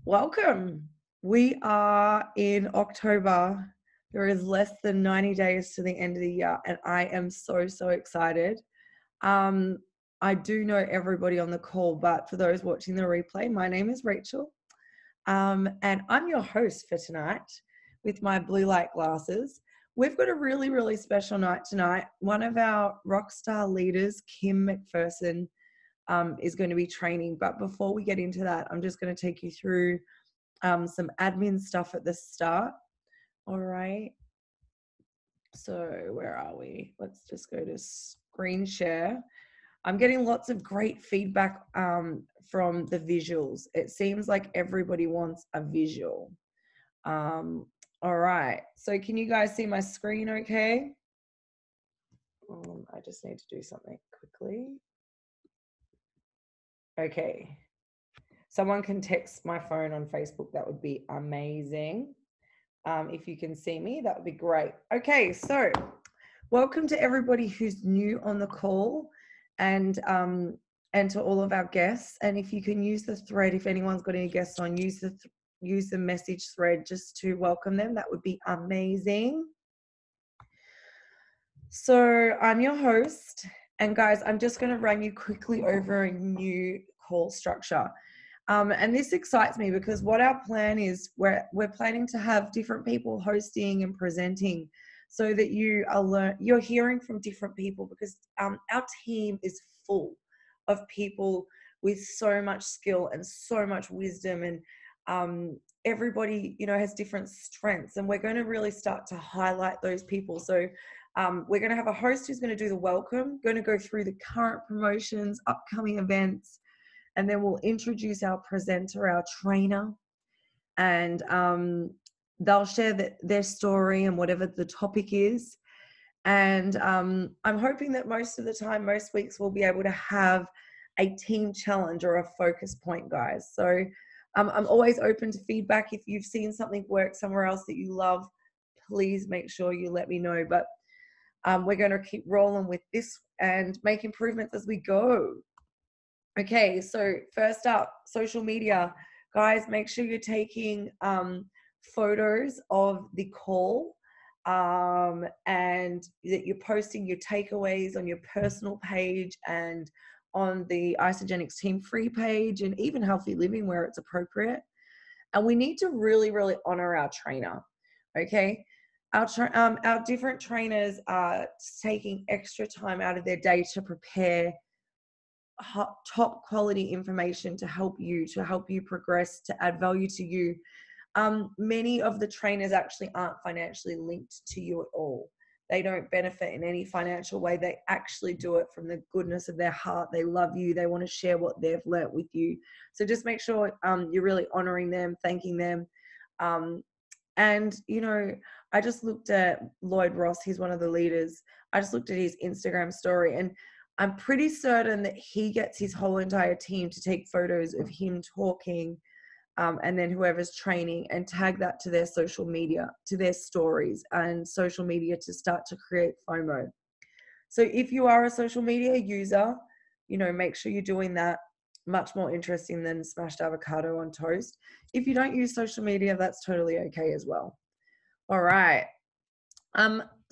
Welcome. We are in October. There is less than 90 days to the end of the year, and I am so excited. Um, I do know everybody on the call, but for those watching the replay, my name is Rachel, and I'm your host for tonight with my blue light glasses. We've got a really special night tonight. One of our rock star leaders, Kim McPherson, is going to be training. But before we get into that, I'm just going to take you through some admin stuff at the start. All right. So where are we? Let's just go to screen share. I'm getting lots of great feedback from the visuals. It seems like everybody wants a visual. All right. So can you guys see my screen okay? I just need to do something quickly. Okay. Someone can text my phone on Facebook. That would be amazing. If you can see me, that would be great. Okay, so welcome to everybody who's new on the call, and to all of our guests. And if you can use the thread, if anyone's got any guests on, use the message thread just to welcome them. That would be amazing. So I'm your host, and guys, I'm just going to run you quickly over a new call structure. And this excites me because what our plan is, we're planning to have different people hosting and presenting so that you're hearing from different people, because our team is full of people with so much skill and so much wisdom, and everybody, has different strengths, and we're going to really start to highlight those people. So we're going to have a host who's going to do the welcome, going to go through the current promotions, upcoming events, and then we'll introduce our presenter, our trainer, and they'll share their story and whatever the topic is. And I'm hoping that most of the time, most weeks, we'll be able to have a team challenge or a focus point, guys. So I'm always open to feedback. If you've seen something work somewhere else that you love, please make sure you let me know. But we're going to keep rolling with this and make improvements as we go. Okay, so first up, social media. Guys, make sure you're taking photos of the call, and that you're posting your takeaways on your personal page and on the Isagenix Team Free page, and even Healthy Living where it's appropriate. And we need to really honor our trainer, okay? Our different trainers are taking extra time out of their day to prepare top quality information to help you progress, to add value to you. Many of the trainers actually aren't financially linked to you at all. They don't benefit in any financial way. They actually do it from the goodness of their heart. They love you. They want to share what they've learnt with you. So just make sure you're really honoring them, thanking them. And, I just looked at Lloyd Ross. He's one of the leaders. I just looked at his Instagram story, and I'm pretty certain that he gets his whole entire team to take photos of him talking, and then whoever's training, and tag that to their social media, to their stories and social media, to start to create FOMO. So if you are a social media user, make sure you're doing that. Much more interesting than smashed avocado on toast. If you don't use social media, that's totally okay as well. All right.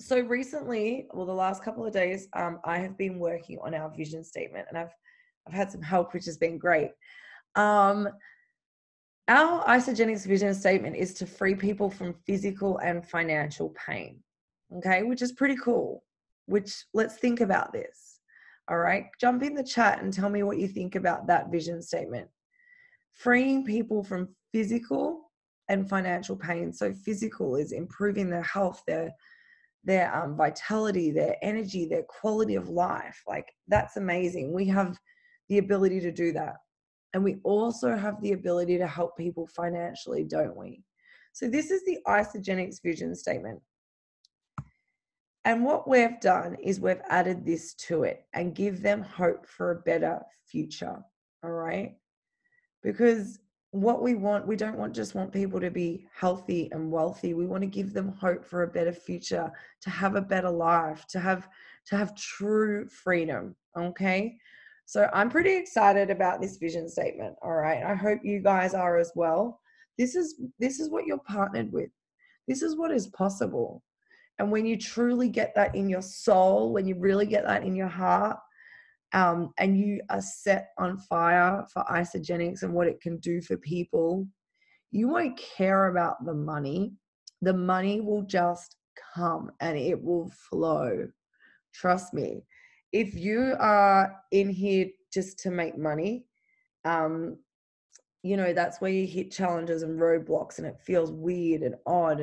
So recently, the last couple of days, I have been working on our vision statement, and I've had some help, which has been great. Our Isagenix vision statement is to free people from physical and financial pain. Okay, which is pretty cool. Let's think about this. All right, jump in the chat and tell me what you think about that vision statement. Freeing people from physical and financial pain. So physical is improving their health, their vitality, their energy, their quality of life. Like, that's amazing. We have the ability to do that. And we also have the ability to help people financially, don't we? So this is the Isagenix vision statement. And what we've done is we've added this to it and give them hope for a better future. All right? Because what we don't just want people to be healthy and wealthy. We want to give them hope for a better future, to have a better life, to have true freedom. Okay. So I'm pretty excited about this vision statement. All right. I hope you guys are as well. This is what you're partnered with. This is what is possible. And when you truly get that in your soul, when you really get that in your heart, and you are set on fire for Isagenix and what it can do for people, you won't care about the money. The money will just come and it will flow. Trust me. If you are in here just to make money, that's where you hit challenges and roadblocks and it feels weird and odd.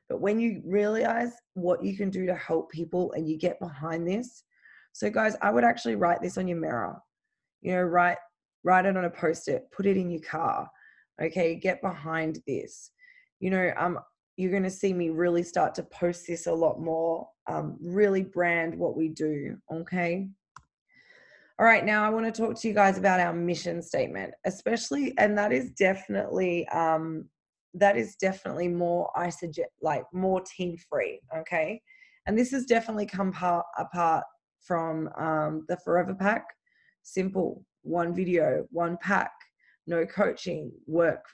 But when you realize what you can do to help people and you get behind this. So guys, I would actually write this on your mirror, write it on a Post-it, put it in your car. Okay. Get behind this, you're going to see me really start to post this a lot more, really brand what we do. Okay. All right, now I want to talk to you guys about our mission statement, especially, and that is definitely more more team free, okay? And this has definitely come apart from the Forever Pack. Simple, one video, one pack, no coaching, work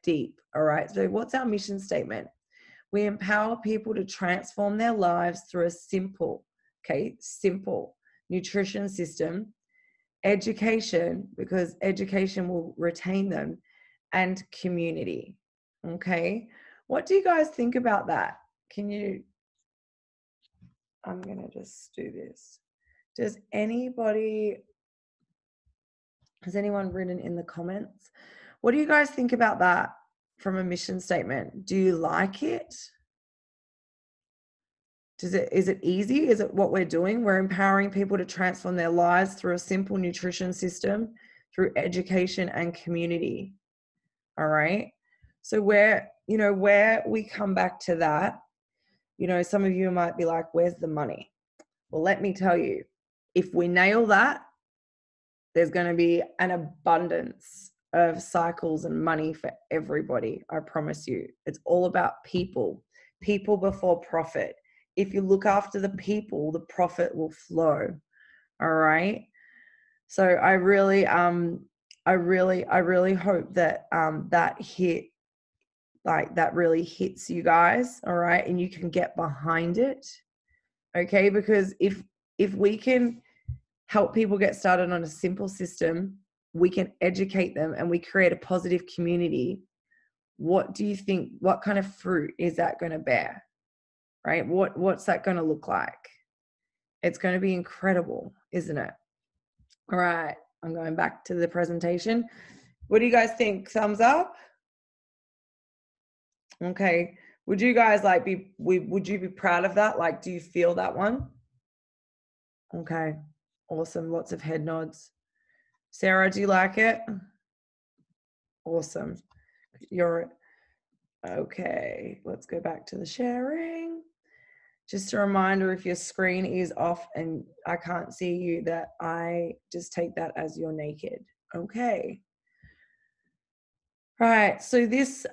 deep. All right. So what's our mission statement? We empower people to transform their lives through a simple nutrition system, education, because education will retain them, and community. Okay. What do you guys think about that? I'm going to just do this. Has anyone written in the comments? What do you guys think about that from a mission statement? Do you like it? Is it easy? Is it what we're doing? We're empowering people to transform their lives through a simple nutrition system, through education and community. All right. So where we come back to that, some of you might be like, where's the money? Well, let me tell you, if we nail that, there's going to be an abundance of cycles and money for everybody. I promise you. It's all about people before profit. If you look after the people, the profit will flow. All right. So I really hope that that really hits you guys. All right. And you can get behind it. Okay. Because if we can help people get started on a simple system, we can educate them and we create a positive community. What do you think? What kind of fruit is that going to bear? Right? What's that going to look like? It's going to be incredible, isn't it? All right. I'm going back to the presentation. What do you guys think? Thumbs up? Okay. Would you guys would you be proud of that? Like, do you feel that one? Okay. Awesome. Lots of head nods. Sarah, do you like it? Awesome. Okay. Let's go back to the sharing. Just a reminder, if your screen is off and I can't see you, that I just take that as you're naked. Okay. All right. So this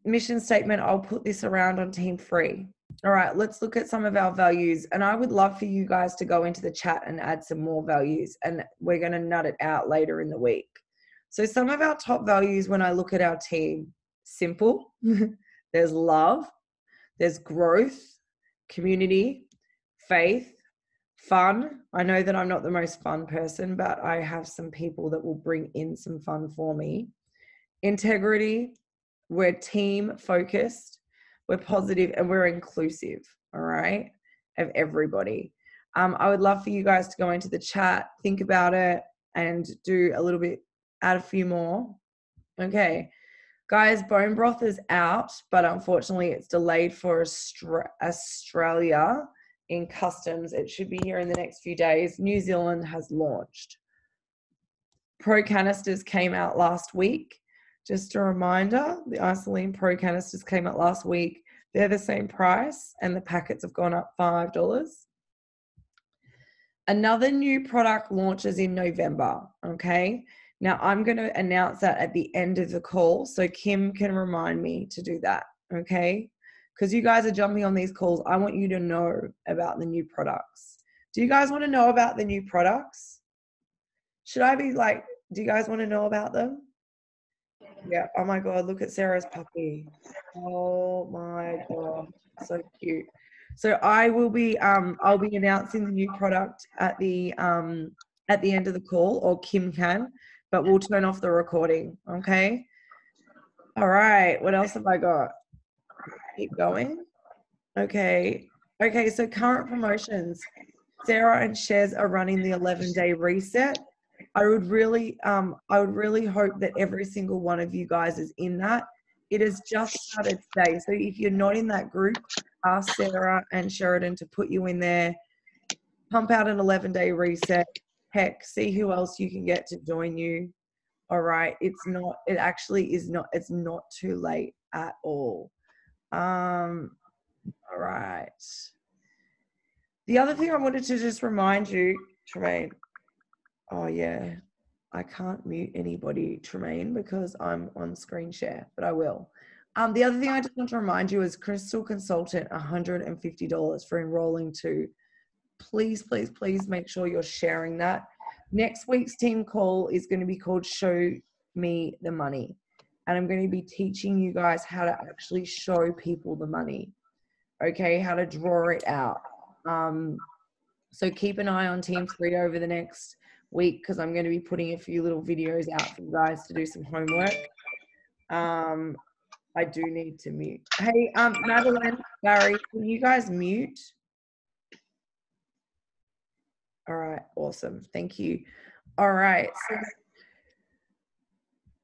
mission statement, I'll put this around on Team Free. All right. Let's look at some of our values. And I would love for you guys to go into the chat and add some more values. And we're going to nut it out later in the week. So some of our top values when I look at our team, simple. There's love. There's growth. Community, faith, fun. I know that I'm not the most fun person, but I have some people that will bring in some fun for me. Integrity, we're team focused, we're positive, and we're inclusive, all right, of everybody. I would love for you guys to go into the chat, think about it, and do a little bit, add a few more. Okay. Guys, bone broth is out, but unfortunately it's delayed for Australia in customs. It should be here in the next few days. New Zealand has launched. Pro canisters came out last week. Just a reminder, the Isoline Pro canisters came out last week. They're the same price and the packets have gone up $5. Another new product launches in November, okay? Now, I'm going to announce that at the end of the call, so Kim can remind me to do that, okay? Because you guys are jumping on these calls. I want you to know about the new products. Do you guys want to know about the new products? Do you guys want to know about them? Yeah. Oh my God. Look at Sarah's puppy. Oh my God. So cute. So I will be I'll be announcing the new product at the end of the call, or Kim can, but we'll turn off the recording. Okay. All right. What else have I got? Keep going. Okay. Okay. So current promotions. Sarah and Shez are running the 11-day reset. I would really hope that every single one of you guys is in that. It has just started today. So if you're not in that group, ask Sarah and Sheridan to put you in there. Pump out an 11-day reset. Heck, see who else you can get to join you. All right. It's not too late at all. All right. The other thing I wanted to just remind you, Tremaine. Oh yeah, I can't mute anybody, Tremaine, because I'm on screen share, but I will. The other thing I just want to remind you is Crystal Consultant, $150 for enrolling to. Please, please, please make sure you're sharing that. Next week's team call is going to be called Show Me the Money. And I'm going to be teaching you guys how to actually show people the money. Okay, how to draw it out. So keep an eye on Team 3 over the next week, because I'm going to be putting a few little videos out for you guys to do some homework. I do need to mute. Hey, Madeline, Barry, can you guys mute? All right, awesome. Thank you. All right, so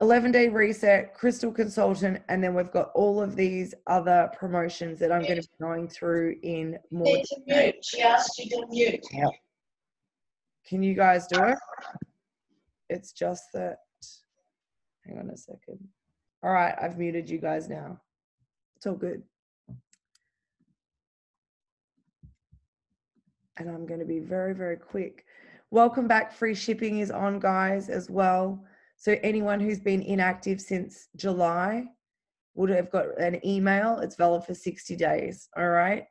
11-day reset, Crystal Consultant, and then we've got all of these other promotions that I'm going to be going through in more detail. She asked you to mute. Can you guys do it? It's just that, hang on a second. All right, I've muted you guys now. It's all good. And I'm going to be very, very quick. Welcome back. Free shipping is on, guys, as well. So anyone who's been inactive since July would have got an email. It's valid for 60 days. All right.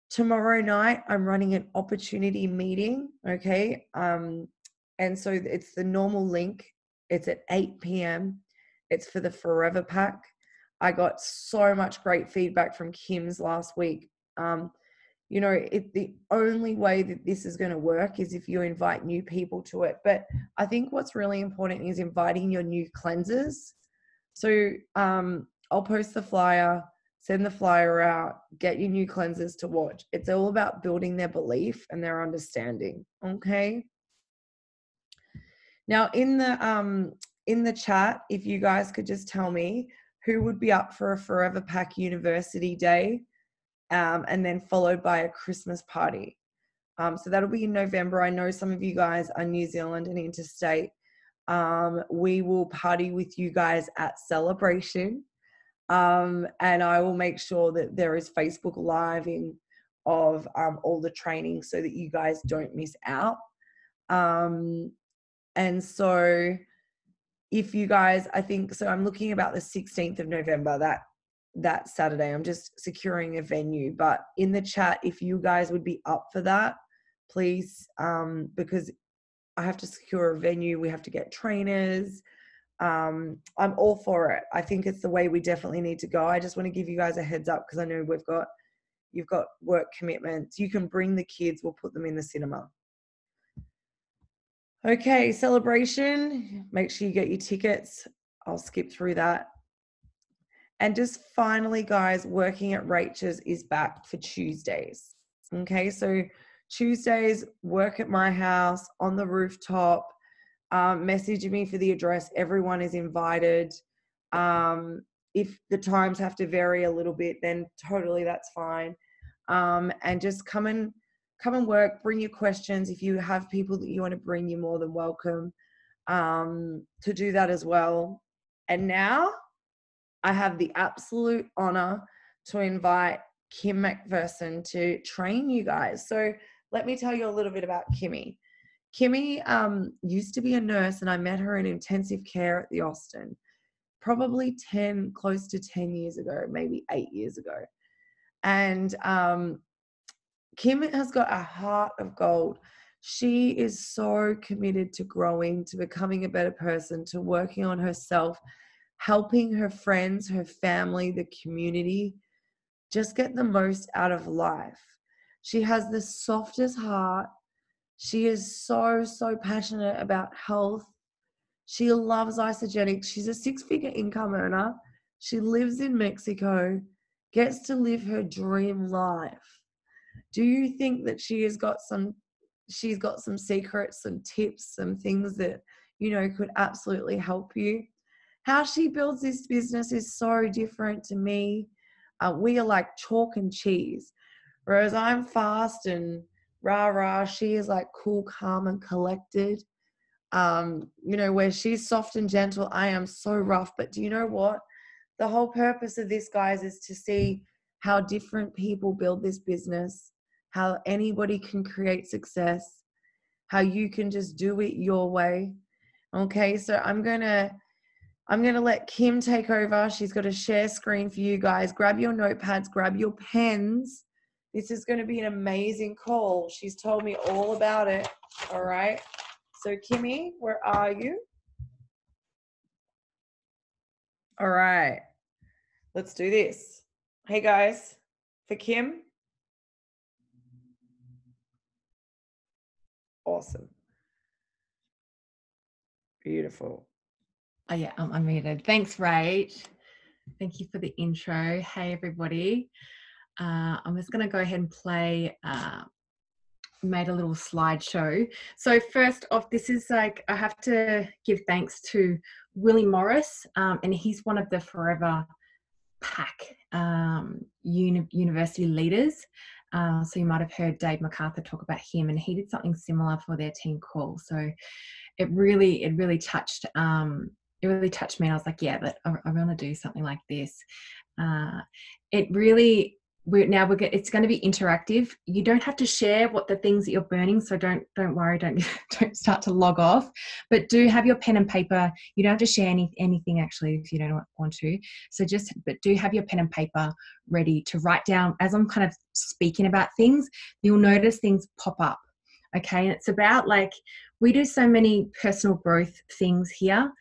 Tomorrow night, I'm running an opportunity meeting. Okay. And so it's the normal link. It's at 8 p.m. It's for the Forever Pack. I got so much great feedback from Kim's last week. You know, the only way that this is going to work is if you invite new people to it. But I think what's really important is inviting your new cleansers. So I'll post the flyer, send the flyer out, get your new cleansers to watch. It's all about building their belief and their understanding. Okay. Now in the chat, if you guys could just tell me who would be up for a Forever Pack University Day. And then followed by a Christmas party. So that'll be in November. I know some of you guys are New Zealand and interstate. We will party with you guys at Celebration. And I will make sure that there is Facebook Living of all the training so that you guys don't miss out. And so if you guys, I think, so I'm looking about the 16th of November, that Saturday. I'm just securing a venue, but in the chat, if you guys would be up for that, please, because I have to secure a venue. We have to get trainers. I'm all for it. I think it's the way we definitely need to go. I just want to give you guys a heads up because I know you've got work commitments. You can bring the kids. We'll put them in the cinema. Okay, Celebration. Make sure you get your tickets. I'll skip through that. And just finally, guys, Working at Rachel's is back for Tuesdays. Okay, so Tuesdays, work at my house on the rooftop. Message me for the address. Everyone is invited. If the times have to vary a little bit, then totally that's fine. And just come and work. Bring your questions. If you have people that you want to bring, you're more than welcome to do that as well. And now I have the absolute honor to invite Kim McPherson to train you guys. So let me tell you a little bit about Kimmy. Kimmy used to be a nurse, and I met her in intensive care at the Austin, probably close to 10 years ago, maybe 8 years ago. And Kim has got a heart of gold. She is so committed to growing, to becoming a better person, to working on herself, helping her friends, her family, the community, just get the most out of life. She has the softest heart. She is so, so passionate about health. She loves Isagenix. She's a 6-figure income earner. She lives in Mexico, gets to live her dream life. Do you think that she's got some secrets, some tips, some things that, could absolutely help you? How she builds this business is so different to me. We are like chalk and cheese. Whereas I'm fast and rah rah, she is like cool, calm, and collected. Where she's soft and gentle, I am so rough. But do you know what? The whole purpose of this, guys, is to see how different people build this business, how anybody can create success, how you can just do it your way. Okay, so I'm gonna let Kim take over. She's got a share screen for you guys. Grab your notepads, grab your pens. This is going to be an amazing call. She's told me all about it. All right. So Kimmy, where are you? All right. Let's do this. Hey guys, for Kim. Awesome. Beautiful. Oh yeah, I'm muted. Thanks, Rach. Thank you for the intro. Hey everybody. I'm just going to go ahead and play, made a little slideshow. So first off, this is like, I have to give thanks to Willie Morris, and he's one of the Forever Pack university leaders. So you might have heard Dave MacArthur talk about him, and he did something similar for their team call. So it really touched. It really touched me. And I was like, yeah, but I want to do something like this. It really. It's going to be interactive. You don't have to share what the things that you're burning, so don't worry, don't start to log off. But do have your pen and paper. You don't have to share anything actually if you don't want to. But do have your pen and paper ready to write down. As I'm kind of speaking about things, you'll notice things pop up. Okay, and it's about like we do so many personal growth things here.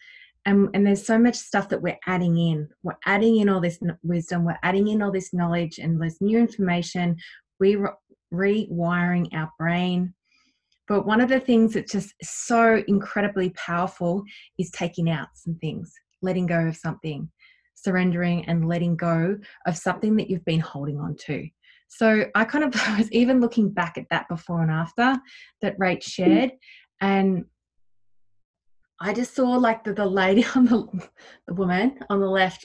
And there's so much stuff that we're adding in. We're adding in all this wisdom. We're adding in all this knowledge and this new information. We're rewiring our brain. But one of the things that's just so incredibly powerful is taking out some things, letting go of something, surrendering and letting go of something that you've been holding on to. So I kind of was even looking back at that before and after that Rach shared, and I just saw like the lady on the woman on the left,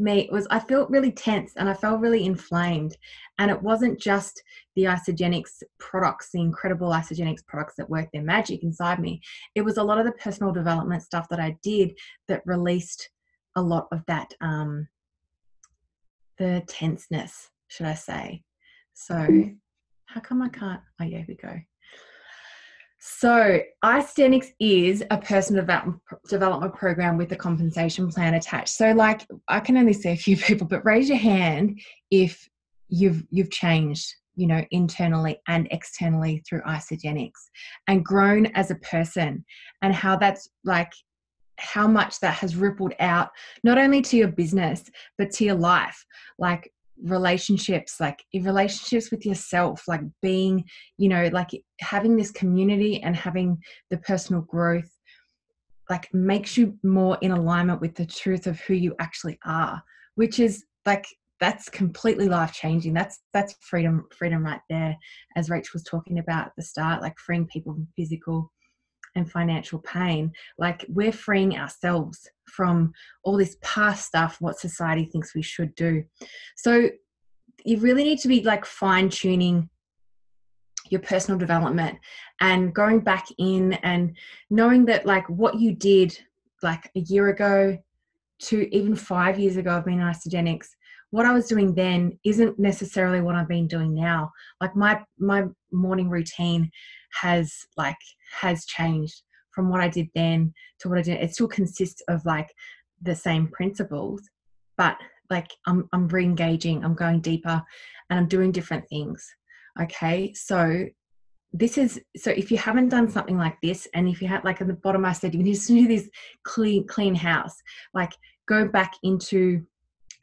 I felt really tense and I felt really inflamed. And it wasn't just the Isagenix products, the incredible Isagenix products that work their magic inside me. It was a lot of the personal development stuff that I did that released a lot of that, the tenseness, should I say. So how come I can't? Oh, yeah, here we go. So Isagenix is a personal development program with a compensation plan attached. So like I can only see a few people, but raise your hand if you've changed, internally and externally through Isagenix and grown as a person, and how that's like how much that has rippled out not only to your business but to your life, like relationships with yourself, like being, like having this community and having the personal growth, like makes you more in alignment with the truth of who you actually are, which is like, that's completely life-changing. That's freedom right there, as Rachel was talking about at the start, like freeing people from physical and financial pain. Like we're freeing ourselves from all this past stuff, what society thinks we should do. So you really need to be like fine-tuning your personal development and going back in and knowing that like what you did like a year ago to even 5 years ago of being Isagenix, what I was doing then isn't necessarily what I've been doing now. Like my morning routine has changed from what I did then to what I did. It still consists of like the same principles, but like I'm re-engaging, I'm going deeper, and I'm doing different things. Okay, so this is, so if you haven't done something like this, and if you had, like at the bottom I said, you need to do this clean house, like go back into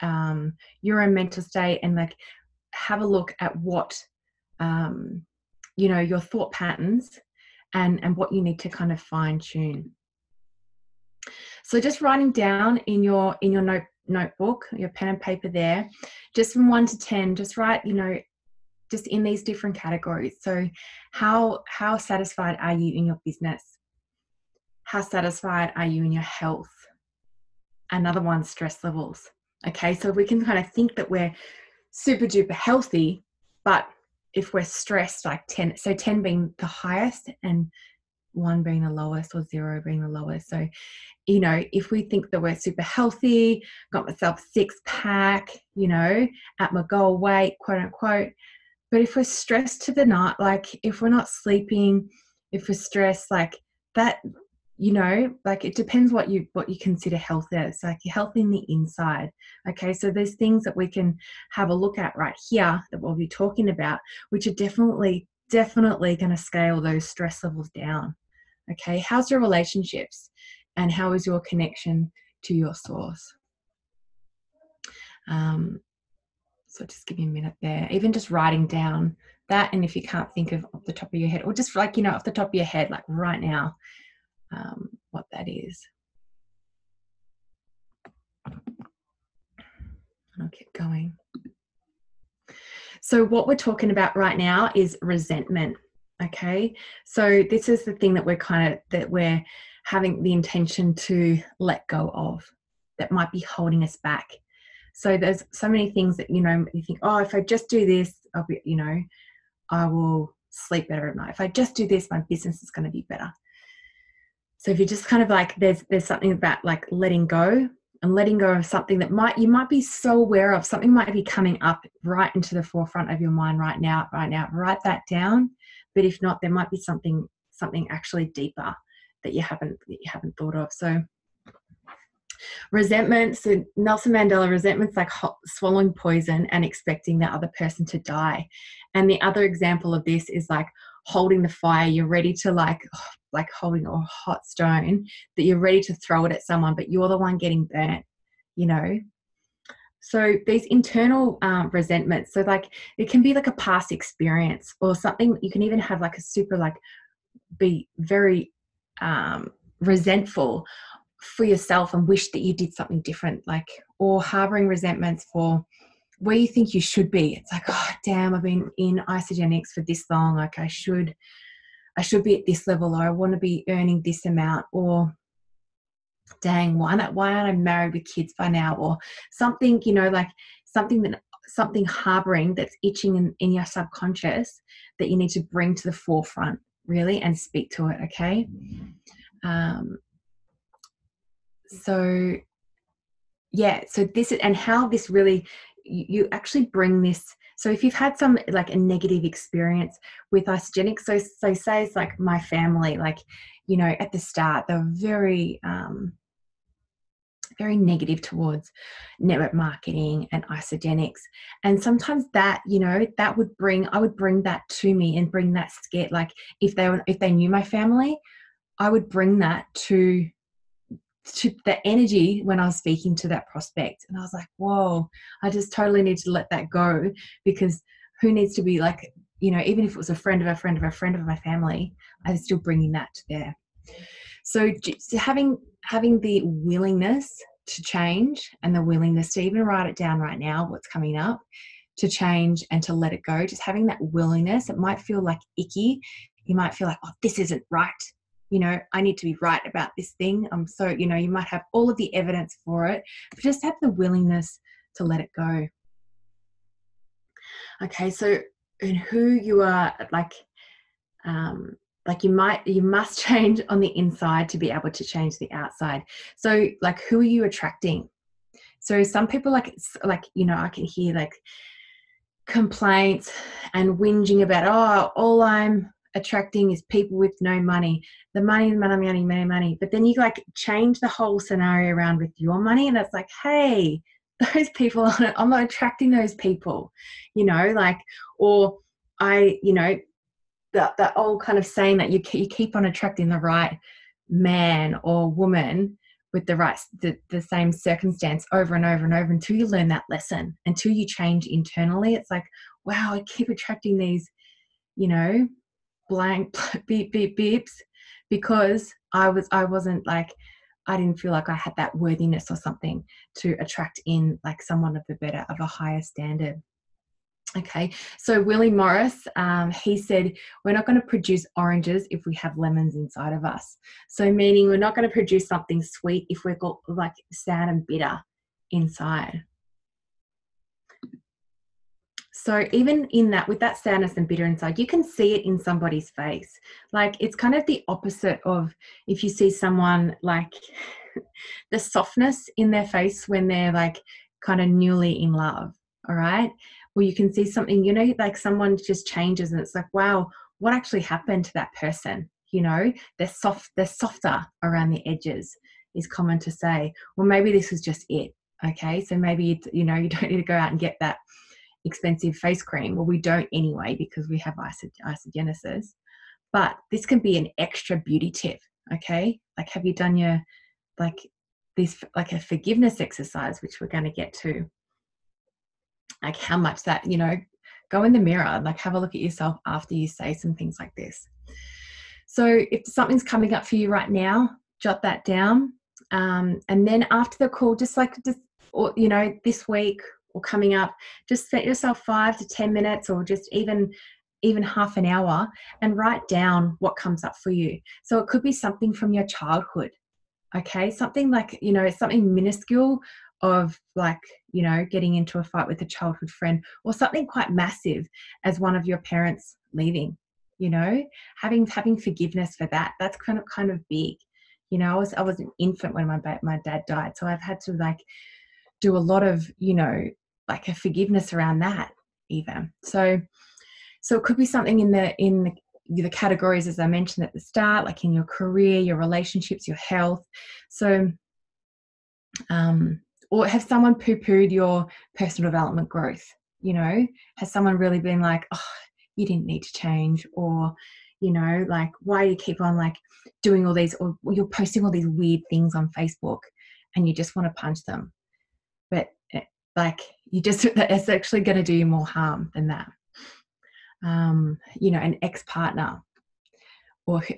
your own mental state and like have a look at what you know, your thought patterns and what you need to kind of fine tune. So just writing down in your notebook, your pen and paper there, just from 1 to 10, just write, you know, just in these different categories. So how satisfied are you in your business? How satisfied are you in your health? Another one, stress levels. Okay, so we can kind of think that we're super duper healthy, but if we're stressed, like 10, so 10 being the highest and 1 being the lowest, or 0 being the lowest. So, you know, if we think that we're super healthy, got myself 6-pack, you know, at my goal weight, quote unquote, but if we're stressed to the night, like if we're not sleeping, if we're stressed, like that, you know, like it depends what you consider health as. Like you're healthy in the inside. Okay, so there's things that we can have a look at right here that we'll be talking about, which are definitely going to scale those stress levels down. Okay, how's your relationships, and how is your connection to your source? So just give me a minute there. Even just writing down that, and if you can't think of off the top of your head, or just like, you know, off the top of your head, like right now, what that is. I'll keep going. So what we're talking about right now is resentment. Okay, so this is the thing that we're having the intention to let go of, that might be holding us back. So there's so many things that, you know, you think, oh, if I just do this, I'll be, you know, I will sleep better at night. If I just do this, my business is going to be better. So if you just kind of like, there's something about like letting go, and letting go of something that you might be so aware of, something might be coming up right into the forefront of your mind right now. Write that down. But if not, there might be something actually deeper that you haven't thought of. So resentment, so Nelson Mandela, resentment's like swallowing poison and expecting the other person to die. And the other example of this is like holding the fire. You're ready to like holding a hot stone that you're ready to throw it at someone, but you're the one getting burnt, you know. So these internal resentments, so like it can be like a past experience or something. You can even have like a super like be very resentful for yourself and wish that you did something different, like, or harboring resentments for where you think you should be. It's like, oh damn, I've been in Isagenix for this long, like I should be at this level, or I want to be earning this amount, or dang, why aren't I married with kids by now, or something, you know, like something harboring that's itching in your subconscious that you need to bring to the forefront really and speak to it. Okay. So yeah, so this is, and how this really, you actually bring this. So if you've had some like a negative experience with Isagenix, so say it's like my family, like, you know, at the start they were very very negative towards network marketing and Isagenix, and sometimes that, you know, I would bring that to me and bring that scare, like if they knew my family, I would bring that to the energy when I was speaking to that prospect. And I was like, whoa, I just totally need to let that go, because who needs to be like, you know, even if it was a friend of a friend of a friend of my family, I was still bringing that to there. So having the willingness to change, and the willingness to even write it down right now, what's coming up, to change and to let it go, just having that willingness. It might feel like icky. You might feel like, oh, this isn't right. You know, I need to be right about this thing. So, you know, you might have all of the evidence for it, but just have the willingness to let it go. Okay, so and who you are, like you must change on the inside to be able to change the outside. So like, who are you attracting? So some people like, you know, I can hear like complaints and whinging about, oh, all I'm attracting is people with no money, money. But then you like change the whole scenario around with your money, and it's like, hey, those people, I'm not attracting those people, you know, like, or I, you know, that old kind of saying that you keep on attracting the right man or woman with the same circumstance over and over and over until you learn that lesson, until you change internally. It's like, wow, I keep attracting these, blank beep beep beeps because I wasn't like, I didn't feel like I had that worthiness or something to attract in like someone of a higher standard. Okay, so Willie Morris, he said, we're not going to produce oranges if we have lemons inside of us. So meaning we're not going to produce something sweet if we're got like sad and bitter inside. So even in that, with that sadness and bitter inside, you can see it in somebody's face. Like it's kind of the opposite of if you see someone like the softness in their face when they're like kind of newly in love. All right. Well, you can see something, like someone just changes and it's like, wow, what actually happened to that person? They're softer around the edges is common to say. Well, maybe this was just it. Okay. So maybe, you don't need to go out and get that expensive face cream. Well, we don't anyway because we have isogenesis. But this can be an extra beauty tip. Okay. Like, have you done a forgiveness exercise, which we're going to get to? Like how much that, go in the mirror, like have a look at yourself after you say some things like this. So if something's coming up for you right now, jot that down. And then after the call, this week or coming up, just set yourself 5 to 10 minutes or just even half an hour and write down what comes up for you. So it could be something from your childhood. Okay. Something like, something minuscule of like, getting into a fight with a childhood friend, or something quite massive as one of your parents leaving, having forgiveness for that. That's kind of big. I was an infant when my dad died. So I've had to like do a lot of, like a forgiveness around that even. So it could be something in the categories, as I mentioned at the start, like in your career, your relationships, your health. So, or have someone poo-pooed your personal development growth? Has someone really been like, oh, you didn't need to change, or, like, why do you keep on like doing all these, or you're posting all these weird things on Facebook and you just want to punch them. But like, it's actually going to do you more harm than that. An ex-partner,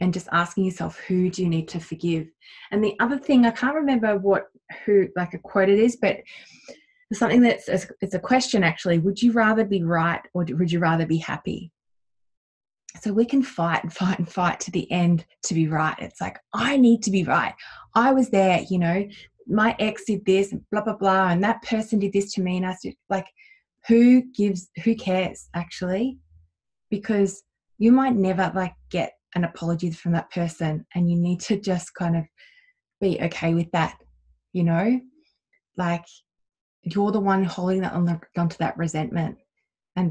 and just asking yourself, who do you need to forgive? And the other thing, I can't remember who like a quote it is, but it's something it's a question actually. Would you rather be right or would you rather be happy? So we can fight and fight and fight to the end to be right. It's like, I need to be right. I was there, my ex did this, blah, blah, blah, and that person did this to me. And I said, like, who cares actually? Because you might never like get an apology from that person, and you need to just kind of be okay with that, like you're the one holding that onto that resentment. And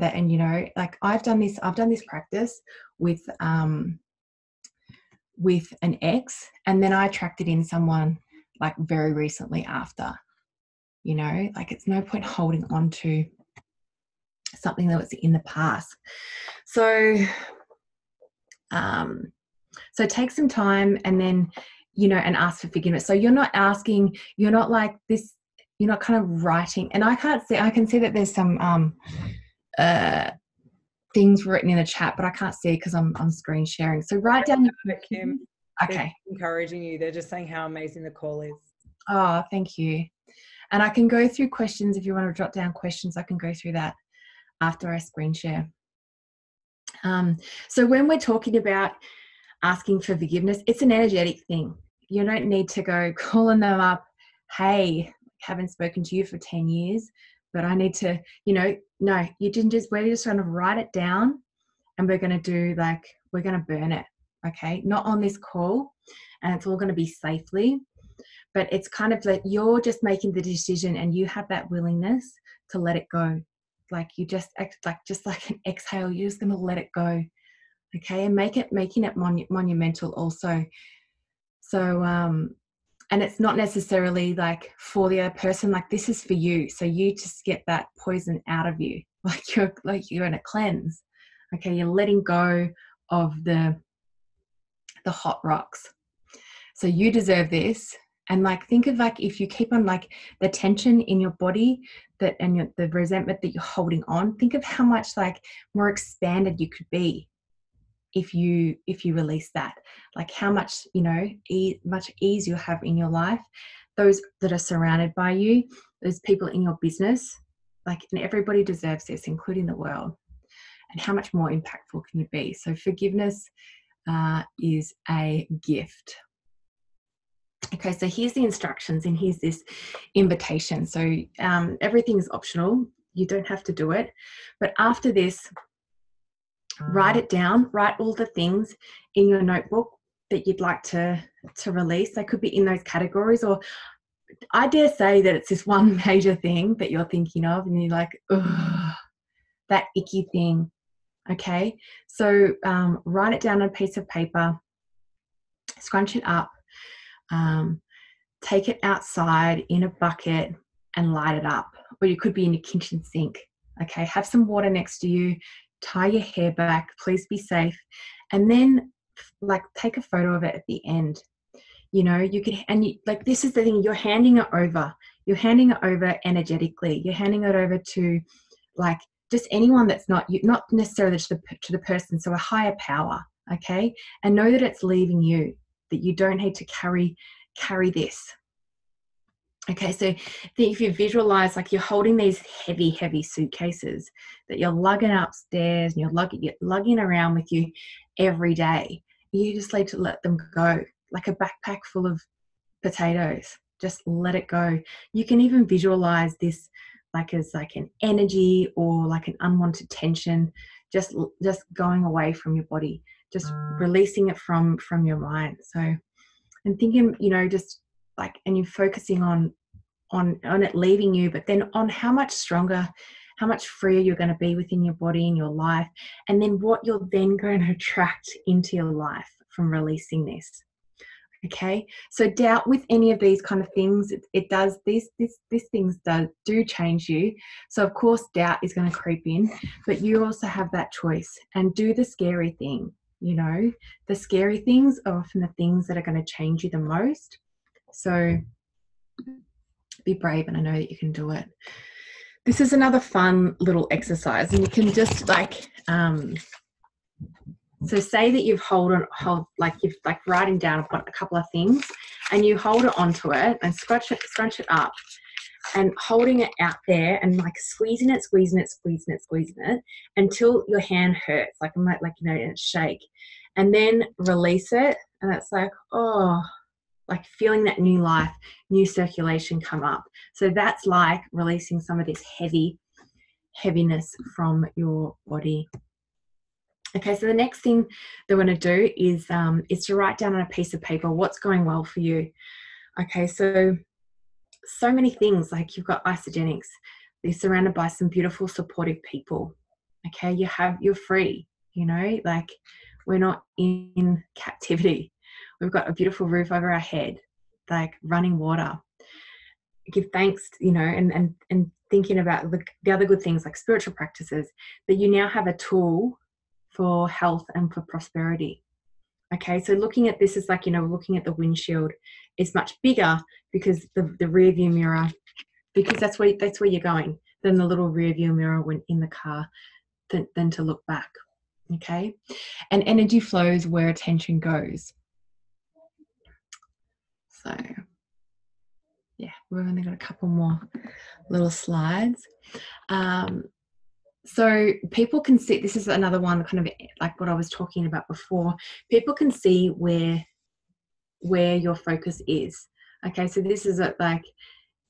like I've done this practice with an ex, and then I attracted in someone like very recently after, like it's no point holding on to something that was in the past. So take some time and then, and ask for forgiveness. So you're not like this, you're not kind of writing, and I can see that there's some things written in the chat, but I can't see because I'm screen sharing. So write down your Kim. Okay. Encouraging you. They're just saying how amazing the call is. Oh, thank you. And I can go through questions if you want to jot down questions. I can go through that after I screen share. So when we're talking about asking for forgiveness, it's an energetic thing. You don't need to go calling them up. Hey, haven't spoken to you for 10 years, but I need to, no, we're just going to write it down, and we're going to burn it. Okay. Not on this call, and it's all going to be safely, but it's kind of like you're just making the decision and you have that willingness to let it go. Like you just act like an exhale, you're just going to let it go. Okay. And making it monumental also. So, and it's not necessarily like for the other person, like this is for you. So you just get that poison out of you. Like you're in a cleanse. Okay. You're letting go of the hot rocks. So you deserve this. And like, think of like, if you keep on like the tension in your body that, and the resentment that you're holding on, think of how much like more expanded you could be if you release that. Like how much, you know, much ease you'll have in your life, those that are surrounded by you, those people in your business, like, and everybody deserves this, including the world. And how much more impactful can you be? So forgiveness is a gift. Okay, so here's the instructions and here's this invitation. So everything's optional. You don't have to do it. But after this, write it down. Write all the things in your notebook that you'd like to release. They could be in those categories, or I dare say that it's this one major thing that you're thinking of and you're like, ugh, that icky thing. Okay, so write it down on a piece of paper, scrunch it up, take it outside in a bucket and light it up. Or you could be in your kitchen sink. Okay, have some water next to you, tie your hair back, please be safe, and then like take a photo of it at the end. You know, you could, and you, like, this is the thing, you're handing it over. You're handing it over energetically. You're handing it over to like just anyone that's not you, not necessarily to the person, so a higher power. Okay, and know that it's leaving you, that you don't need to carry this. Okay, so if you visualize like you're holding these heavy suitcases that you're lugging upstairs and you're lugging around with you every day, you just need to let them go, like a backpack full of potatoes. Just let it go. You can even visualize this like as like an energy or like an unwanted tension just going away from your body, just releasing it from your mind. So, and thinking, you know, just like, and you're focusing on it leaving you, but then on how much stronger, how much freer you're going to be within your body and your life, and then what you're then going to attract into your life from releasing this. Okay, so doubt with any of these kind of things, it does, these things do change you. So of course doubt is going to creep in, but you also have that choice, and do the scary thing. You know, the scary things are often the things that are going to change you the most. So be brave, and I know that you can do it. This is another fun little exercise, and you can just like, so say that you've like you've like writing down a couple of things, and you hold it onto it and scrunch it up, and holding it out there and like squeezing it until your hand hurts, like you know, and it shake, and then release it, and it's like, oh, like feeling that new life, new circulation come up. So that's like releasing some of this heaviness from your body. Okay, so the next thing that we're going to do is to write down on a piece of paper what's going well for you. Okay, so many things, like you've got Isagenix, you're surrounded by some beautiful supportive people. Okay, you're free, you know, like we're not in captivity. We've got a beautiful roof over our head, like running water. Give thanks, you know, and thinking about the other good things like spiritual practices, that you now have a tool for health and for prosperity. Okay, so looking at this is like, you know, looking at the windshield is much bigger because the rear view mirror, because that's where you're going, than the little rear view mirror when in the car, than to look back. Okay, and energy flows where attention goes. So yeah, we've only got a couple more little slides. So people can see, this is another one kind of like what I was talking about before. People can see where your focus is. Okay, so this is like,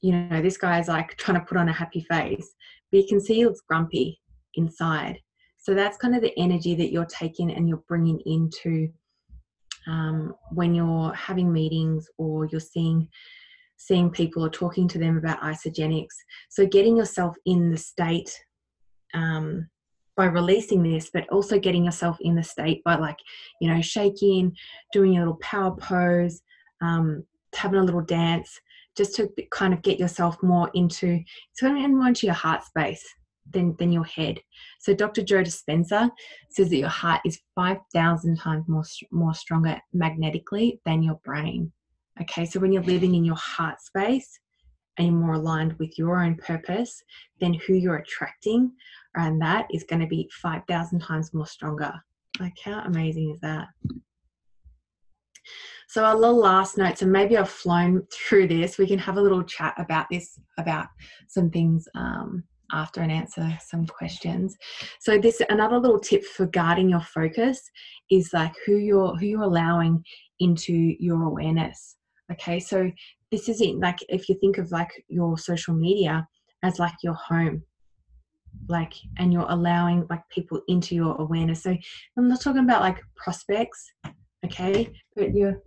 you know, this guy's like trying to put on a happy face, but you can see he looks grumpy inside. So that's kind of the energy that you're taking and you're bringing into when you're having meetings or you're seeing people or talking to them about Isagenix. So getting yourself in the state by releasing this, but also getting yourself in the state by, like, you know, shaking, doing a little power pose, having a little dance, just to kind of get yourself more into your heart space. than your head. So Dr. Joe Dispenza says that your heart is 5,000 times more stronger magnetically than your brain. Okay, so when you're living in your heart space and you're more aligned with your own purpose, then who you're attracting around that is going to be 5,000 times more stronger. Like, how amazing is that? So a little last note, so maybe I've flown through this. We can have a little chat about this, about some things after, and answer some questions. So this, another little tip for guarding your focus is like who you're allowing into your awareness. Okay, so this is it. Like if you think of like your social media as like your home, like, and you're allowing like people into your awareness. So I'm not talking about like prospects, okay, but you're,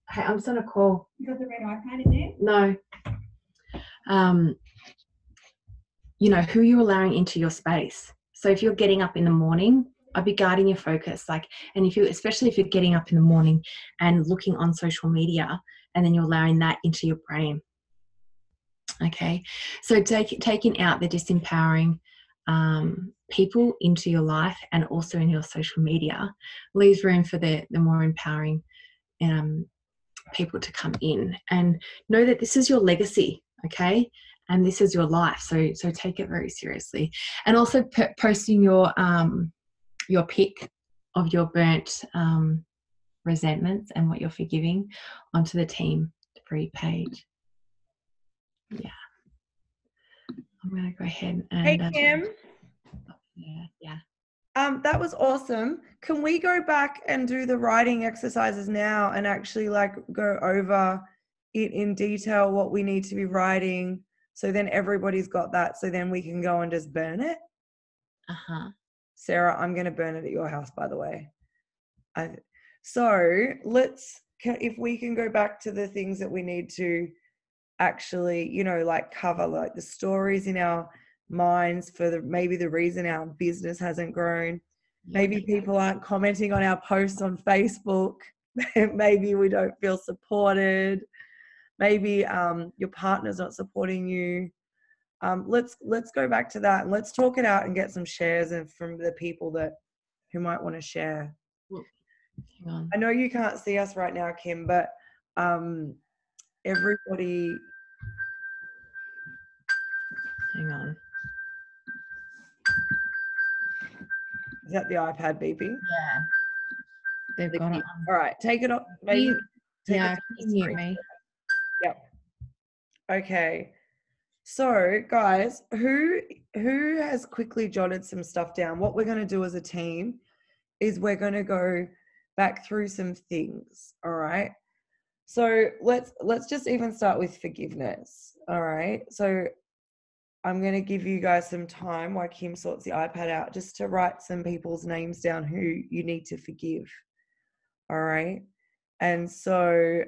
hey, I'm just on a call. You got the red iPad in there? No. You know, who you're allowing into your space. So if you're getting up in the morning, I'd be guarding your focus. Like, and if you, especially if you're getting up in the morning and looking on social media, and then you're allowing that into your brain. Okay. So taking out the disempowering people into your life and also in your social media leaves room for the more empowering people to come in, and know that this is your legacy. Okay. And this is your life, so take it very seriously. And also posting your pic of your burnt resentments and what you're forgiving onto the team free page. Yeah, I'm gonna go ahead and. Hey Kim. Yeah. That was awesome. Can we go back and do the writing exercises now and actually like go over it in detail, what we need to be writing? So then everybody's got that. So then we can go and just burn it. Sarah, I'm going to burn it at your house, by the way. So if we can go back to the things that we need to actually, you know, like cover like the stories in our minds for maybe the reason our business hasn't grown. Maybe people aren't commenting on our posts on Facebook. Maybe we don't feel supported. Maybe your partner's not supporting you. Let's go back to that and let's talk it out and get some shares and from the people who might want to share. Hang on. I know you can't see us right now, Kim, but everybody. Hang on. Is that the iPad beeping? Yeah. They've got it. All right, take it off. Maybe. Yeah, can you mute me? Yep. Okay. So, guys, who has quickly jotted some stuff down? What we're going to do as a team is we're going to go back through some things. All right. So let's just even start with forgiveness. All right. So I'm going to give you guys some time while Kim sorts the iPad out just to write some people's names down who you need to forgive. All right. And so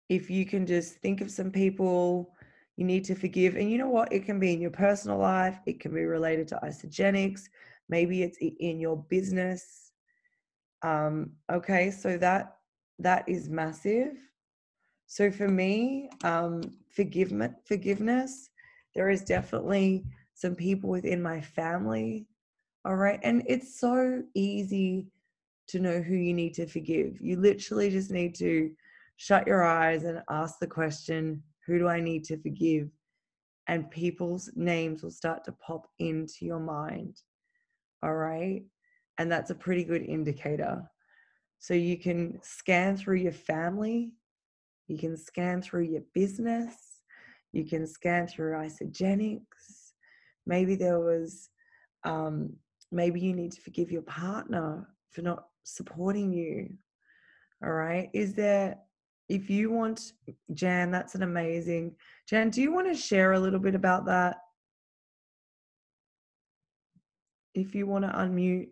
if you can just think of some people you need to forgive, and you know what, it can be in your personal life, it can be related to Isagenix, maybe it's in your business. Okay, so that is massive. So for me, forgiveness, there is definitely some people within my family. All right, and it's so easy to know who you need to forgive. You literally just need to shut your eyes and ask the question, who do I need to forgive? And people's names will start to pop into your mind. All right. And that's a pretty good indicator. So you can scan through your family, you can scan through your business, you can scan through Isagenix. Maybe there was, maybe you need to forgive your partner for not supporting you. All right. If you want, Jan, that's an amazing. Jan, do you want to share a little bit about that? If you want to unmute.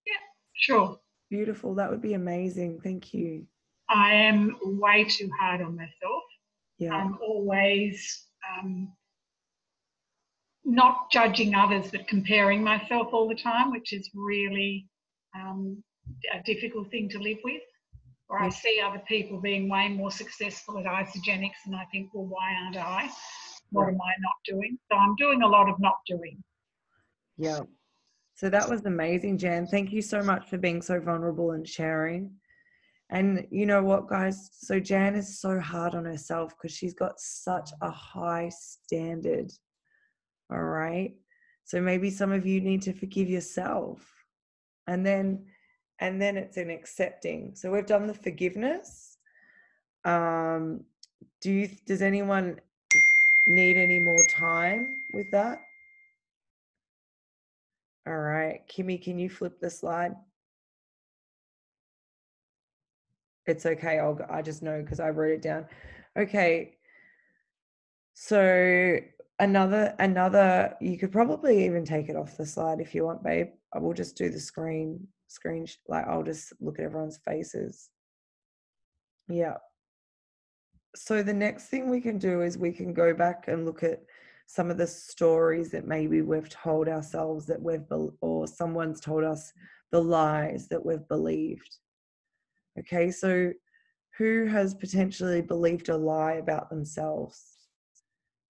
Yeah, sure. Beautiful. That would be amazing. Thank you. I am way too hard on myself. Yeah. I'm always not judging others, but comparing myself all the time, which is really a difficult thing to live with. Or I see other people being way more successful at Isagenix and I think, well, why aren't I? what am I not doing? So I'm doing a lot of not doing. Yeah. So that was amazing, Jan. Thank you so much for being so vulnerable and sharing. And you know what, guys? So Jan is so hard on herself because she's got such a high standard. All right. So maybe some of you need to forgive yourself. And then it's an accepting. So we've done the forgiveness. Does anyone need any more time with that? All right. Kimmy, can you flip the slide? It's okay. I just know because I wrote it down. Okay. So another, you could probably even take it off the slide if you want, babe. I will just do the screen, like I'll just look at everyone's faces. Yeah. So the next thing we can do is we can go back and look at some of the stories that maybe we've told ourselves that or someone's told us the lies that we've believed. Okay, so who has potentially believed a lie about themselves?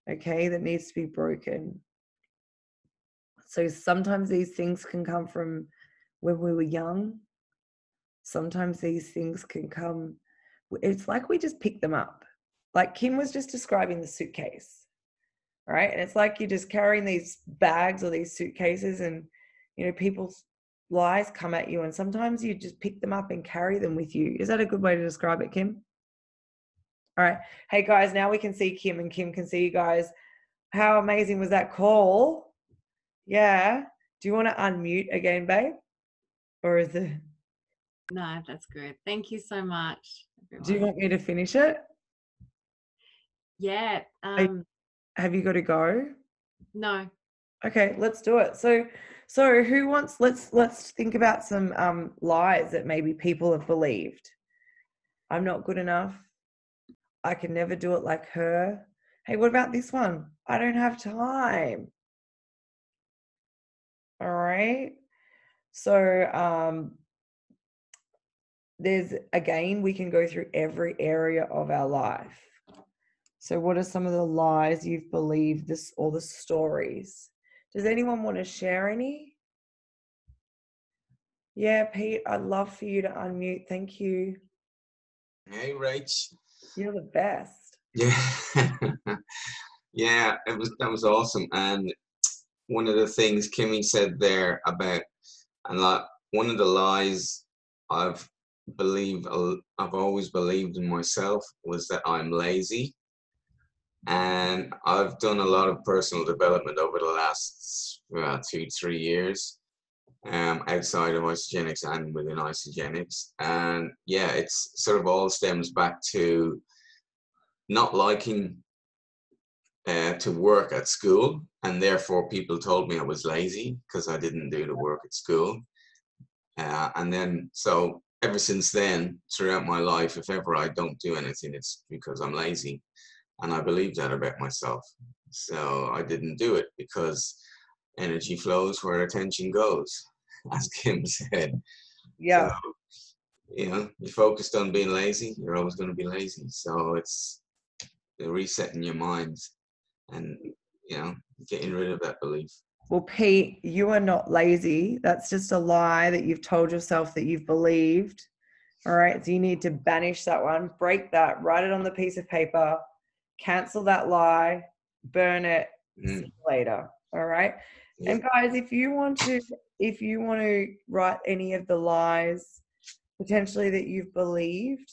Okay, that needs to be broken. So sometimes these things can come from when we were young. Sometimes these things can come, it's like we just pick them up. Like Kim was just describing the suitcase, right? And it's like you're just carrying these bags or these suitcases and, you know, people's lies come at you and sometimes you just pick them up and carry them with you. Is that a good way to describe it, Kim? All right. Hey guys, now we can see Kim and Kim can see you guys. How amazing was that call? Yeah. Do you want to unmute again, babe? Or is it? No, that's good. Thank you so much, everyone. Do you want me to finish it? Yeah. Have you got to go? No. Okay, let's do it. So who wants, let's think about some lies that maybe people have believed. I'm not good enough. I can never do it like her. Hey, what about this one? I don't have time. All right. So we can go through every area of our life. So what are some of the lies you've believed, or the stories? Does anyone want to share any? Yeah, Pete, I'd love for you to unmute. Thank you. Hey, Rach. You're the best. Yeah. Yeah, that was awesome. And one of the things Kimmy said there about, and like one of the lies I've always believed in myself was that I'm lazy. And I've done a lot of personal development over the last 2-3 years, outside of Isagenix and within Isagenix. And yeah, it's sort of all stems back to not liking to work at school, and therefore people told me I was lazy because I didn't do the work at school. And then, so ever since then, throughout my life, if ever I don't do anything, it's because I'm lazy. And I believe that about myself. So I didn't do it because energy flows where attention goes, as Kim said. Yeah. So, you know, you're focused on being lazy, you're always going to be lazy. So it's resetting your mind and, you know, getting rid of that belief. Well, Pete, you are not lazy. That's just a lie that you've told yourself that you've believed. All right. So you need to banish that one, break that, write it on the piece of paper, cancel that lie, burn it, see you later. All right. Yeah. And guys, if you want to write any of the lies potentially that you've believed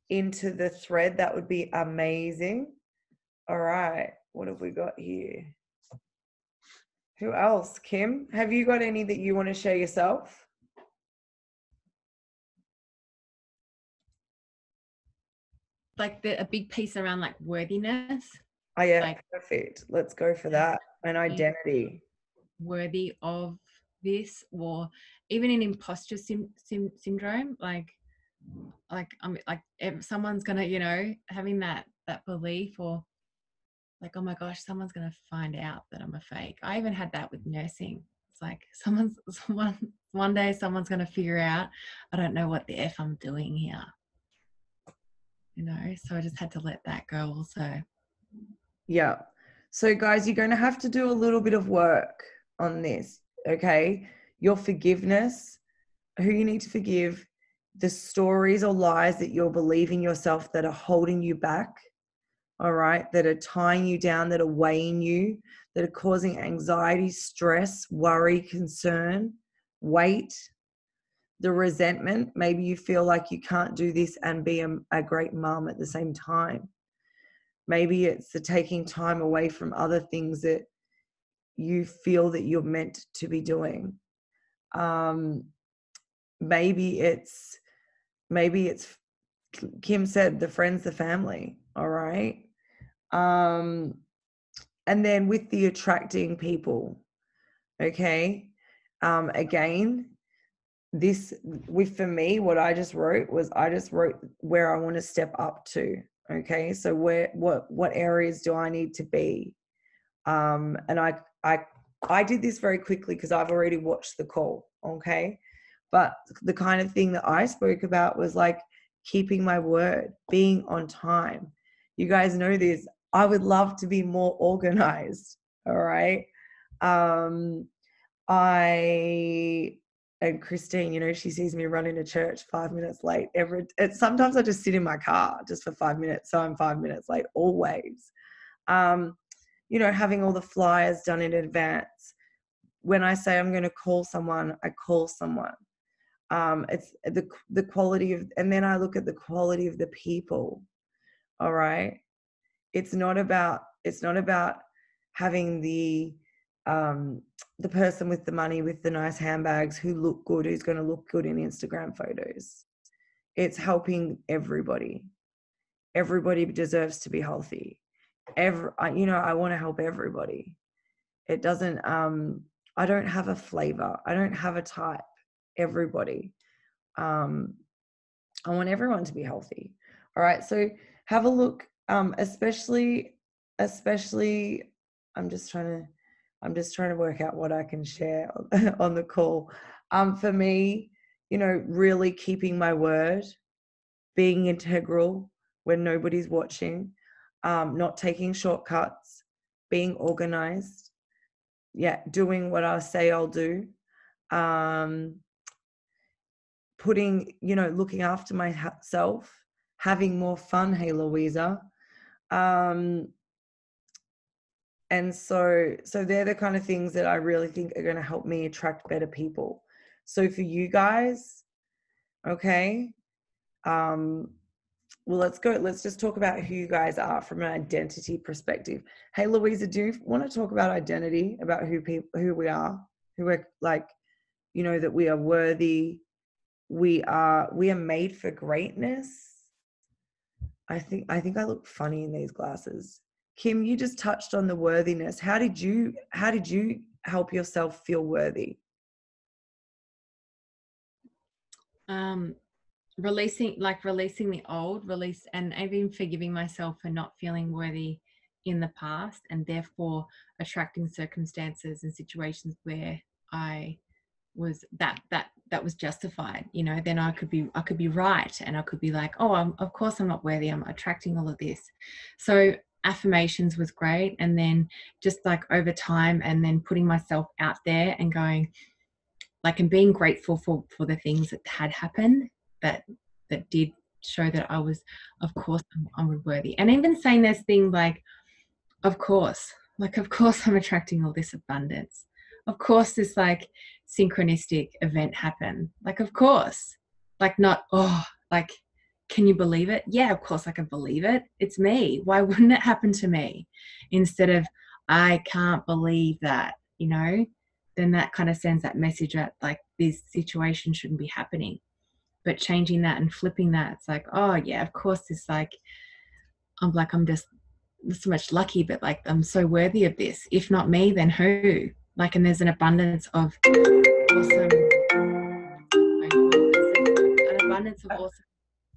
into the thread, that would be amazing. All right. What have we got here? Who else? Kim, have you got any that you want to share yourself? Like a big piece around like worthiness. Oh yeah, like, perfect. Let's go for that. An identity. Worthy of this, or even an imposter syndrome. Like someone's gonna, you know, having that belief, or like, oh my gosh, someone's gonna find out that I'm a fake. I even had that with nursing. It's like one day someone's gonna figure out I don't know what the F I'm doing here. you know, so I just had to let that go also. Yeah. So guys, you're going to have to do a little bit of work on this, okay? Your forgiveness, who you need to forgive, the stories or lies that you're believing yourself that are holding you back, all right, that are tying you down, that are weighing you, that are causing anxiety, stress, worry, concern, weight, the resentment. Maybe you feel like you can't do this and be a great mom at the same time. Maybe it's the taking time away from other things that you feel that you're meant to be doing. Maybe it's Kim said, the friends, the family. All right. And then with the attracting people, okay. Again, for me, what I just wrote was where I want to step up to. Okay. So what areas do I need to be? And I did this very quickly because I've already watched the call. Okay. But the kind of thing that I spoke about was like keeping my word, being on time. You guys know this. I would love to be more organized. All right. And Christine, you know, she sees me running to church 5 minutes late. Sometimes I just sit in my car just for 5 minutes. So I'm 5 minutes late always. You know, having all the flyers done in advance. When I say I'm going to call someone, I call someone. It's the quality of, and then I look at the quality of the people. All right. It's not about having the person with the money, with the nice handbags, who look good, who's going to look good in Instagram photos. It's helping everybody. Everybody deserves to be healthy. I want to help everybody. It doesn't, I don't have a flavor. I don't have a type. Everybody. I want everyone to be healthy. All right. So have a look, especially I'm just trying to work out what I can share on the call. For me, you know, really keeping my word, being integral when nobody's watching, not taking shortcuts, being organized. Yeah. Doing what I say I'll do. Looking after myself, having more fun. Hey, Louisa. And so they're the kind of things that I really think are going to help me attract better people. So for you guys, okay, well, let's just talk about who you guys are from an identity perspective. Hey, Louisa, do you want to talk about identity, about who we are, who we're like, you know, that we are worthy, we are made for greatness. I think I look funny in these glasses. Kim, you just touched on the worthiness. How did you help yourself feel worthy? Releasing the old, and even forgiving myself for not feeling worthy in the past, and therefore attracting circumstances and situations where I was that was justified. You know, then I could be right, and I could be like, oh, of course I'm not worthy, I'm attracting all of this. So affirmations was great, and then just like over time, and then putting myself out there and going like, and being grateful for the things that had happened that did show that I was, of course I'm worthy. And even saying this thing like, of course I'm attracting all this abundance. Of course this like synchronistic event happened. Like, of course, like not, oh, like, can you believe it? Yeah, of course I can believe it. It's me. Why wouldn't it happen to me? Instead of, I can't believe that, you know, then that kind of sends that message out like this situation shouldn't be happening. But changing that and flipping that, it's like, oh yeah, of course this, like, I'm just so much lucky, but like I'm so worthy of this. If not me, then who? Like, and there's an abundance of awesome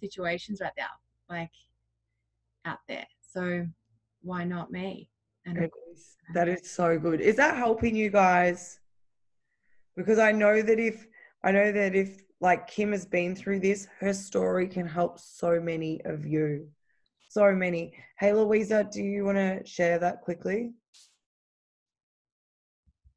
situations right now, like out there. So why not me? And that is so good. Is that helping you guys? Because I know that if like Kim has been through this. Her story can help so many of you. So many. Hey, Louisa, do you want to share that quickly?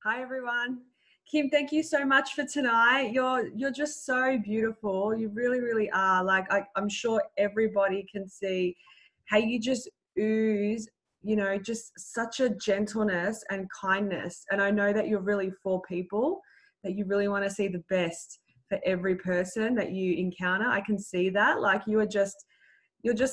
Hi, everyone. Kim, thank you so much for tonight. You're just so beautiful. You really, really are. Like, I'm sure everybody can see how you just ooze, you know, just such a gentleness and kindness. And I know that you're really for people, that you really want to see the best for every person that you encounter. I can see that. Like, you're just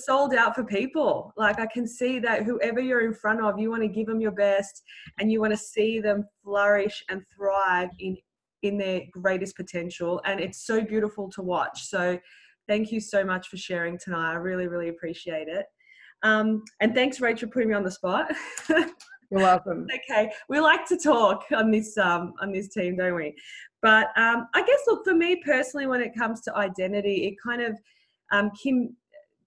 sold out for people. Like, I can see that whoever you're in front of, you want to give them your best and you want to see them flourish and thrive in their greatest potential. And it's so beautiful to watch. So thank you so much for sharing tonight. I really, really appreciate it. And thanks, Rachel, for putting me on the spot. You're welcome. Okay, we like to talk on this team, don't we? But I guess, look, for me personally, when it comes to identity, it kind of, Kim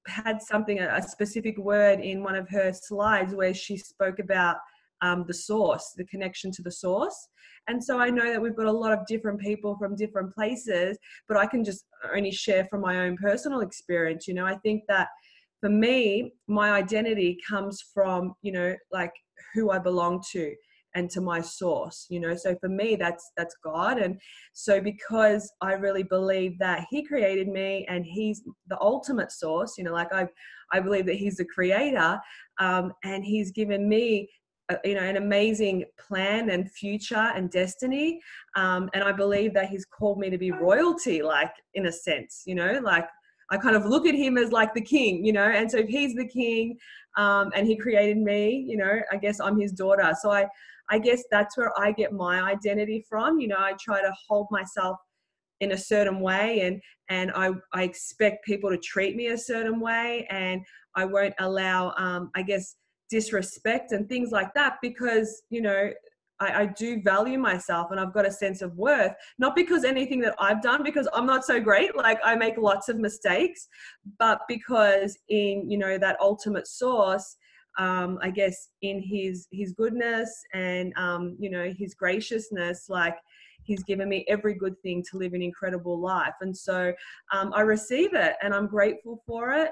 had something, a specific word in one of her slides where she spoke about the source, the connection to the source. And so I know that we've got a lot of different people from different places, but I can just only share from my own personal experience. You know, I think that for me, my identity comes from, you know, like who I belong to and to my source, you know. So for me, that's God. And so because I really believe that he created me and he's the ultimate source, you know, like I believe that he's the creator, and he's given me you know, an amazing plan and future and destiny, and I believe that he's called me to be royalty, like, in a sense, you know, like I kind of look at him as like the king, you know. And so if he's the king, and he created me, you know, I guess I'm his daughter. So I guess that's where I get my identity from. You know, I try to hold myself in a certain way, and I expect people to treat me a certain way, and I won't allow, I guess, disrespect and things like that, because, you know, I do value myself and I've got a sense of worth, not because anything that I've done, because I'm not so great, like I make lots of mistakes, but because in, you know, that ultimate source, I guess in his goodness and, you know, his graciousness, like he's given me every good thing to live an incredible life. And so I receive it and I'm grateful for it.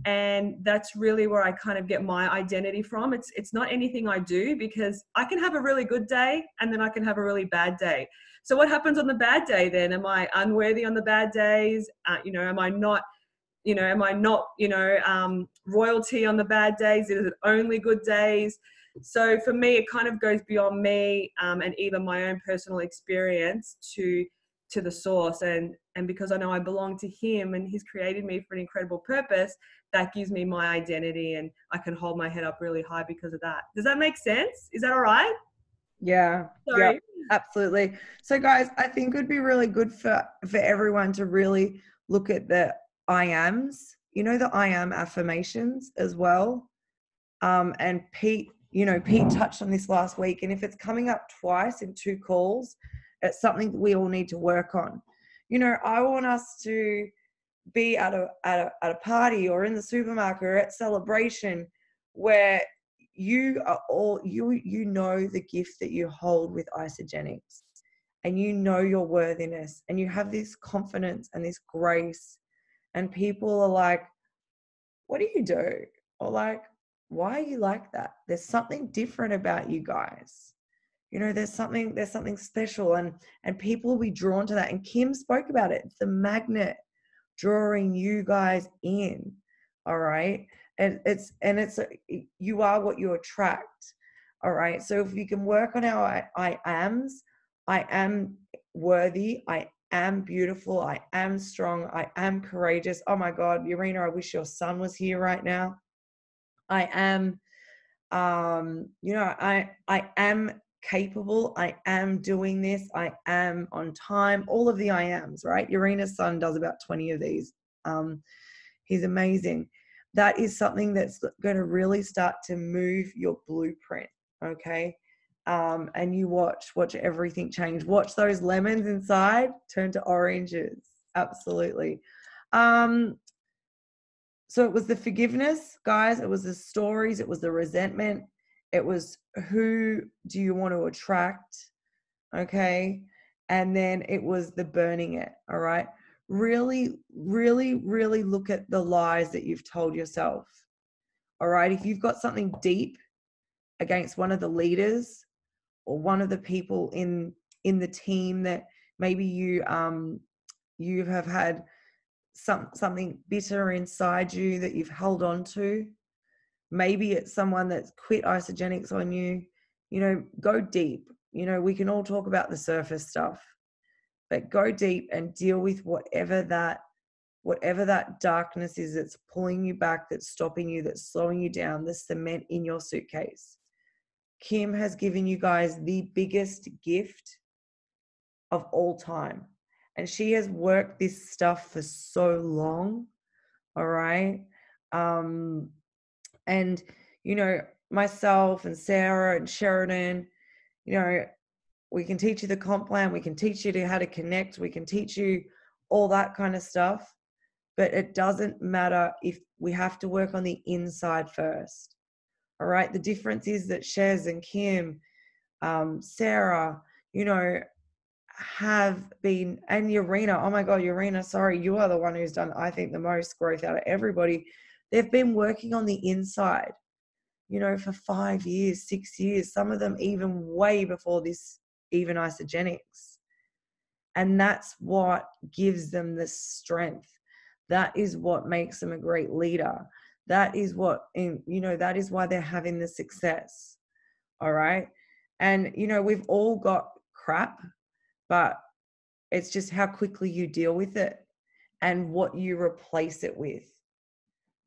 And that's really where I kind of get my identity from. It's not anything I do, because I can have a really good day and then I can have a really bad day. So what happens on the bad day then? Am I unworthy on the bad days? You know, am I not, you know, royalty on the bad days? Is it only good days? So for me, it kind of goes beyond me, and even my own personal experience to the source. And because I know I belong to him and he's created me for an incredible purpose, that gives me my identity, and I can hold my head up really high because of that. Does that make sense? Is that all right? Yeah. Sorry. Yep, absolutely. So guys, I think it would be really good for everyone to really look at the I ams, you know, the I am affirmations as well. And Pete touched on this last week, and if it's coming up twice in 2 calls, it's something that we all need to work on. You know, I want us to be at a party or in the supermarket or at celebration where you are all, you know the gift that you hold with Isagenix, and you know your worthiness, and you have this confidence and this grace, and people are like, what do you do? Or like, why are you like that? There's something different about you guys. You know, there's something special, and people will be drawn to that. And Kim spoke about it. It's the magnet drawing you guys in. All right. And it's you are what you attract. All right. So if you can work on our I ams, I am worthy, I am beautiful, I am strong, I am courageous. Oh my God, Urena, I wish your son was here right now. I am, you know, I am capable, I am doing this, I am on time, all of the I ams, right? Urena's son does about 20 of these. He's amazing. That is something that's going to really start to move your blueprint, okay? And you watch everything change. Watch those lemons inside turn to oranges. Absolutely. So it was the forgiveness, guys. It was the stories. It was the resentment. It was who do you want to attract, okay? And then it was the burning it, all right? really, really, really look at the lies that you've told yourself. All right. If you've got something deep against one of the leaders or one of the people in the team that maybe you have had something bitter inside you that you've held on to. Maybe it's someone that's quit Isagenix on you. You know, go deep. You know, we can all talk about the surface stuff, but go deep and deal with whatever that darkness is that's pulling you back, that's stopping you, that's slowing you down, the cement in your suitcase. Kim has given you guys the biggest gift of all time. And she has worked this stuff for so long. All right. And, you know, myself and Sarah and Sheridan, you know, we can teach you the comp plan. We can teach you how to connect. We can teach you all that kind of stuff. But it doesn't matter if we have to work on the inside first. All right. The difference is that Shez and Kim, Sarah, you know, have been, and Urena, oh my God, Urena, sorry, you are the one who's done, I think, the most growth out of everybody. They've been working on the inside, you know, for 5 years, 6 years, some of them even way before this, even Isagenix. And that's what gives them the strength. That is what makes them a great leader. That is what, you know, that is why they're having the success. All right. And, you know, we've all got crap, but it's just how quickly you deal with it and what you replace it with.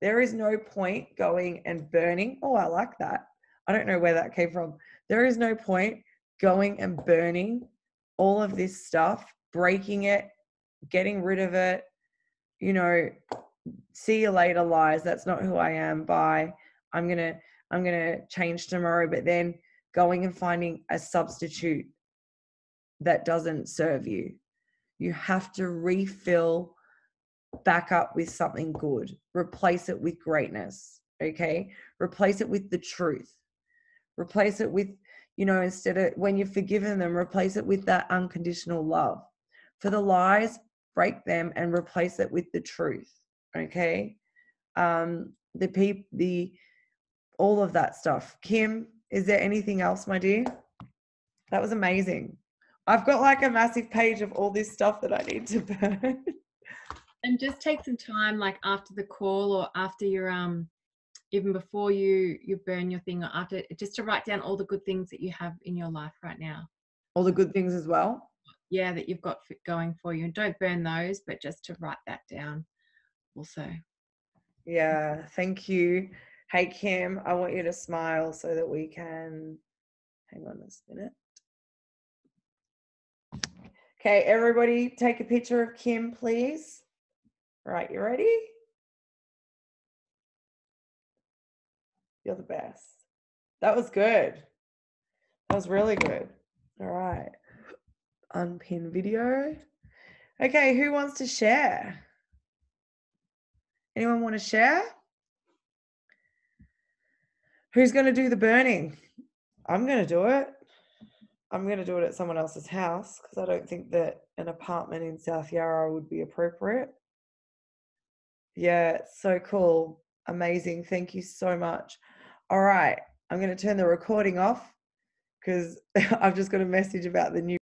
There is no point going and burning. Oh, I like that. I don't know where that came from. There is no point going and burning all of this stuff, breaking it, getting rid of it, you know, see you later lies. That's not who I am. Bye. I'm going to change tomorrow, but then going and finding a substitute that doesn't serve you. You have to refill back up with something good. Replace it with greatness. Okay. Replace it with the truth. Replace it with, you know, instead of when you've forgiven them, replace it with that unconditional love. For the lies, break them and replace it with the truth. Okay. All of that stuff. Kim, is there anything else, my dear? That was amazing. I've got like a massive page of all this stuff that I need to burn. And just take some time, like after the call or after your even before you burn your thing, or after, just to write down all the good things that you have in your life right now. All the good things as well. Yeah, that you've got going for you. And don't burn those, but just to write that down also. Yeah, thank you. Hey, Kim, I want you to smile so that we can, hang on a minute. Okay, everybody take a picture of Kim, please. Right, you ready? You're the best. That was good. That was really good. All right. Unpin video. Okay, who wants to share? Anyone want to share? Who's going to do the burning? I'm going to do it. I'm going to do it at someone else's house because I don't think that an apartment in South Yarra would be appropriate. Yeah, it's so cool. Amazing. Thank you so much. All right. I'm going to turn the recording off because I've just got a message about the new